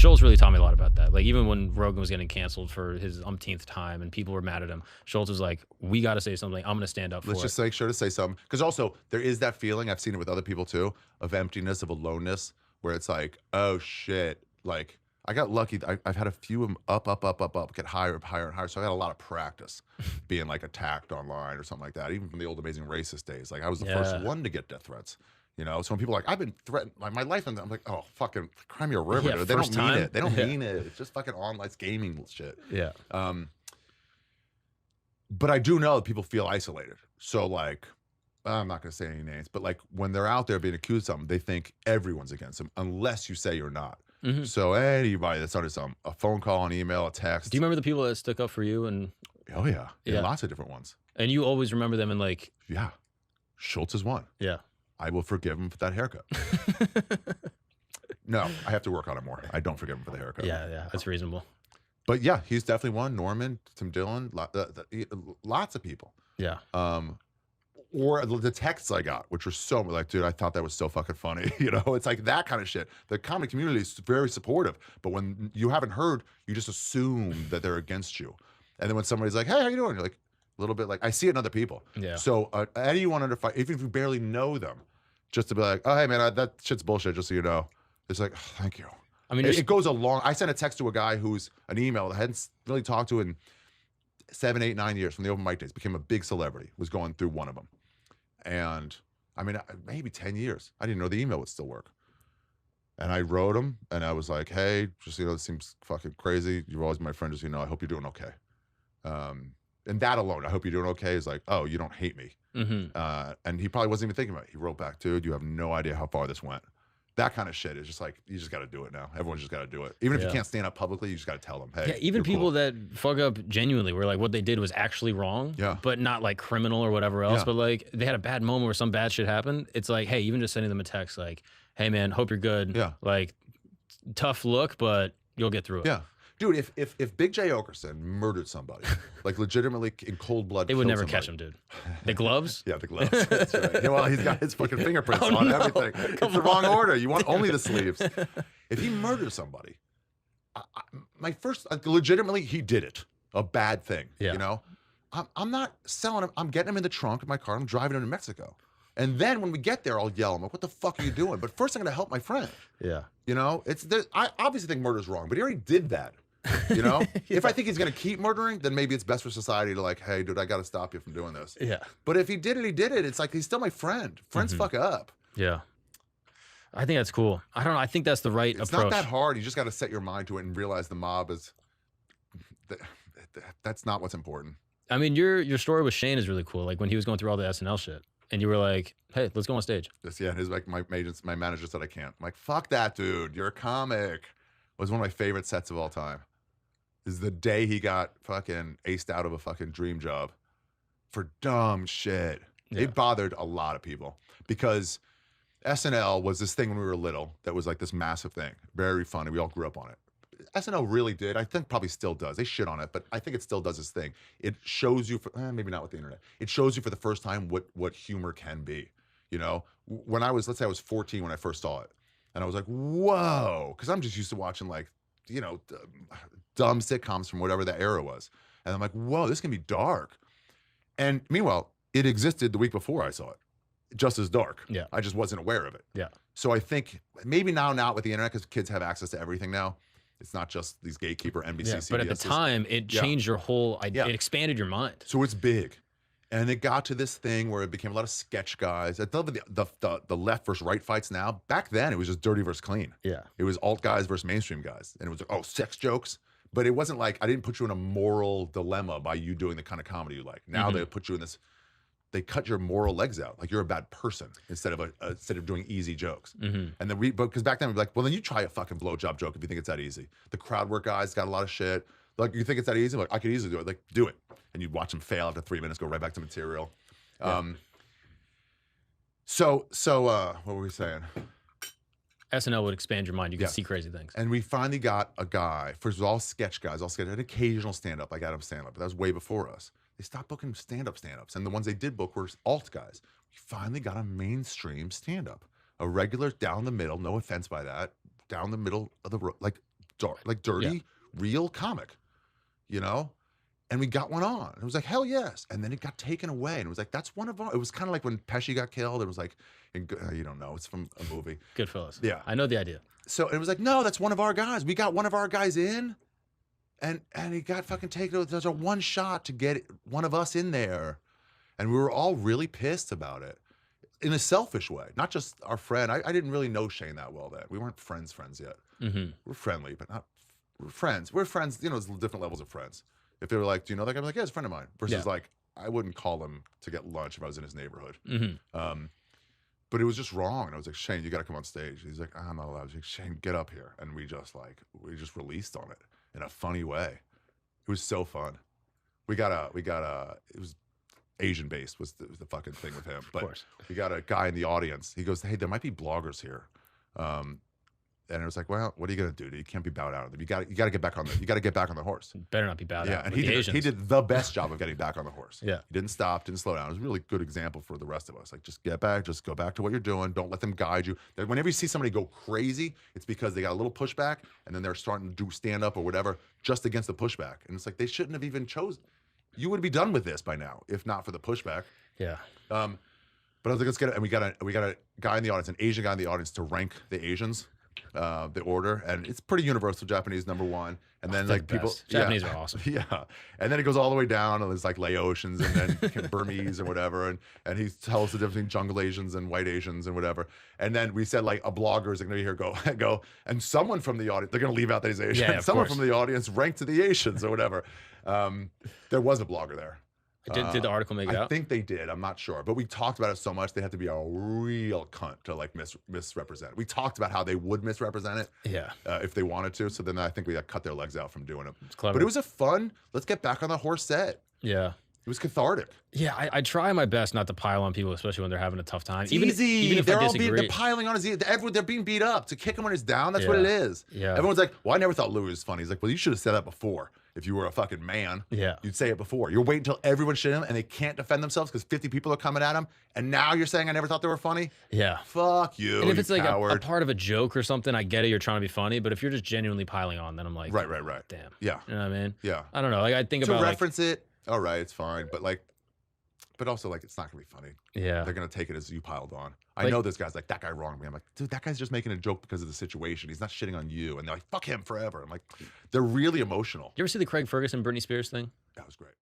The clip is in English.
Schultz really taught me a lot about that. Like, even when Rogan was getting canceled for his umpteenth time and people were mad at him, Schultz was like, we got to say something. I'm going to stand up for it. Let's just make sure to say something. Because also, there is that feeling, I've seen it with other people too, of emptiness, of aloneness, where it's like, oh shit, like, I got lucky. I've had a few of them up, get higher and higher. So I got a lot of practice being like attacked online or something like that, even from the old Amazing Racist days. Like, I was the first one to get death threats. You know, so when people are like, I've been threatened my life, and I'm like, oh, fucking cry me a river. Yeah, they don't time. mean it. They don't mean it. It's just fucking online gaming shit. Yeah. But I do know that people feel isolated. So like, I'm not going to say any names, but like when they're out there being accused of something, they think everyone's against them unless you say you're not. So anybody that's under something, a phone call, an email, a text. Do you remember the people that stuck up for you? And oh yeah, lots of different ones. And you always remember them, and like, yeah, Schultz is one. Yeah, I will forgive him for that haircut. No, I have to work on it more. I don't forgive him for the haircut. Yeah, that's reasonable. But yeah, he's definitely one. Norman, Tim Dillon, lots of people. Yeah. Or the texts I got, which were so like, dude, I thought that was so fucking funny. You know, it's like that kind of shit. The comedy community is very supportive, but when you haven't heard, you just assume that they're against you. And then when somebody's like, hey, how you doing? You're like, a little bit like, I see it in other people. Yeah. So anyone under fire, even if you barely know them, just to be like, oh, hey, man, that shit's bullshit, just so you know. It's like, oh, thank you. I mean, it goes along. I sent a text to a guy who's an email that I hadn't really talked to in 7, 8, 9 years from the open mic days, became a big celebrity, was going through one of them. And I mean, maybe 10 years. I didn't know the email would still work. And I wrote him and I was like, hey, just, you know, this seems fucking crazy. You've always been my friend, just, you know, I hope you're doing okay. And that alone, I hope you're doing okay, is like, oh, you don't hate me. And he probably wasn't even thinking about it. He wrote back, dude, you have no idea how far this went. That kind of shit is just like, you just got to do it now. Everyone's just got to do it. Even if you can't stand up publicly, you just got to tell them, hey. Yeah, even people that fuck up genuinely, where like what they did was actually wrong, but not like criminal or whatever else, but like they had a bad moment where some bad shit happened. It's like, hey, even just sending them a text like, hey man, hope you're good. Yeah. Like, tough look, but you'll get through it. Yeah. Dude, if Big J Okerson murdered somebody, like legitimately in cold blood, they would never catch him, dude. The gloves? Yeah, the gloves. That's right. Yeah, well, he's got his fucking fingerprints on everything. It's the wrong order. You want only the sleeves. If he murders somebody, my first, legitimately, he did it. A bad thing. You know, I'm not selling him. I'm getting him in the trunk of my car. I'm driving him to Mexico. And then when we get there, I'll yell him, like, what the fuck are you doing? But first, I'm going to help my friend. Yeah. You know, I obviously think murder's wrong, but he already did that. You know, if I think he's going to keep murdering, then maybe it's best for society to like, hey, dude, I got to stop you from doing this. Yeah. But if he did it, he did it. It's like, he's still my friend. Friends fuck up. Yeah. I think that's cool. I don't know. I think that's the right approach. It's not that hard. You just got to set your mind to it and realize the mob is, that's not what's important. I mean, your story with Shane is really cool. Like when he was going through all the SNL shit and you were like, hey, let's go on stage. Yeah. His, like, my manager said I can't. I'm like, fuck that, dude. You're a comic. It was one of my favorite sets of all time. Is the day he got fucking aced out of a fucking dream job for dumb shit. Yeah. It bothered a lot of people because SNL was this thing when we were little that was like this massive thing. Very funny. We all grew up on it. SNL really did. I think probably still does. They shit on it, but I think it still does this thing. It shows you, maybe not with the internet. It shows you for the first time what humor can be. You know, when I was, let's say I was 14 when I first saw it. And I was like, whoa. Because I'm just used to watching like, you know, dumb sitcoms from whatever the era was. And I'm like, whoa, this can be dark. And meanwhile, it existed the week before I saw it, just as dark. Yeah. I just wasn't aware of it. Yeah. So I think maybe now not with the internet, because kids have access to everything now. It's not just these gatekeeper NBC, CBS. But at the time, it changed your whole idea. It expanded your mind. So it's big. And it got to this thing where it became a lot of sketch guys. I love the left versus right fights now. Back then, it was just dirty versus clean. Yeah. It was alt guys versus mainstream guys. And it was like, oh, sex jokes. But it wasn't like, I didn't put you in a moral dilemma by you doing the kind of comedy you like. Now they put you in this, they cut your moral legs out. Like you're a bad person instead of doing easy jokes. And then because back then we'd be like, well, then you try a fucking blowjob joke if you think it's that easy. The crowd work guys got a lot of shit. Like, you think it's that easy? Like, I could easily do it. Like, do it. And you'd watch them fail after 3 minutes, go right back to material. Yeah. So what were we saying? SNL would expand your mind. You could see crazy things. And we finally got a guy, first it was all sketch guys, an occasional stand-up, like Adam stand-up, but that was way before us. They stopped booking stand-ups. And the ones they did book were alt guys. We finally got a mainstream stand-up. A regular down the middle, no offense by that, down the middle of the road, like dirty, real comic, you know? And we got one on. It was like, hell yes. And then it got taken away. And it was like, that's one of our, it was kind of like when Pesci got killed. It was like, you don't know, it's from a movie. Goodfellas. Yeah. I know the idea. So it was like, no, that's one of our guys. We got one of our guys in. And he got fucking taken. There's a one shot to get one of us in there. And we were all really pissed about it in a selfish way. Not just our friend. I didn't really know Shane that well then. We weren't friends yet. We're friendly, but not, we're friends. We're friends, you know, there's different levels of friends. If they were like, do you know that guy? I'm like, yeah, it's a friend of mine. Versus like, I wouldn't call him to get lunch if I was in his neighborhood. But it was just wrong. And I was like, Shane, you got to come on stage. He's like, I'm not allowed. I was like, Shane, get up here. And we just released on it in a funny way. It was so fun. It was Asian based was the fucking thing with him. But we got a guy in the audience. He goes, hey, there might be bloggers here. And it was like, well, what are you gonna do? You can't be bowed out of them. You got to get back on the horse. Better not be bowed out. And he did the best job of getting back on the horse. Yeah, he didn't stop, didn't slow down. It was a really good example for the rest of us. Like, just get back, just go back to what you're doing. Don't let them guide you. Whenever you see somebody go crazy, it's because they got a little pushback, and then they're starting to do stand up or whatever just against the pushback. And it's like they shouldn't have even chosen. You would be done with this by now if not for the pushback. Yeah. But I was like, let's get it. And we got a guy in the audience, an Asian guy in the audience, to rank the Asians. The order, and it's pretty universal. Japanese #1, and then like people, Japanese are awesome. Yeah, and then it goes all the way down, and there's like Laotians, and then Burmese or whatever, and he tells the difference between jungle Asians and white Asians and whatever. And then we said like a blogger is going to be here, go, and someone from the audience, they're going to leave out that he's Asian. Yeah, someone from the audience ranked to the Asians or whatever. There was a blogger there. Did the article make it out? I think they did. I'm not sure. But we talked about it so much, they had to be a real cunt to like misrepresent. We talked about how they would misrepresent it if they wanted to. So then I think we cut their legs out from doing it. It's clever. But it was a fun, let's get back on the horse set. Yeah. It was cathartic. Yeah, I try my best not to pile on people, especially when they're having a tough time. It's even easy. If they're I all disagree. they're piling on. They're being beat up. To kick him when he's down, that's what it is. Yeah. Everyone's like, well, I never thought Louis was funny. He's like, well, you should have said that before. If you were a fucking man, you'd say it before. You're waiting until everyone shit him and they can't defend themselves because 50 people are coming at him. And now you're saying I never thought they were funny? Yeah. Fuck you. And if it's like a part of a joke or something, I get it. You're trying to be funny. But if you're just genuinely piling on, then I'm like, right. Damn. Yeah. You know what I mean? Yeah. I don't know. Like I think to about reference it. All right, it's fine. But also, like, it's not going to be funny. Yeah. They're going to take it as you piled on. I know this guy's like, that guy wronged me. I'm like, dude, that guy's just making a joke because of the situation. He's not shitting on you. And they're like, fuck him forever. I'm like, they're really emotional. You ever see the Craig Ferguson, Britney Spears thing? That was great.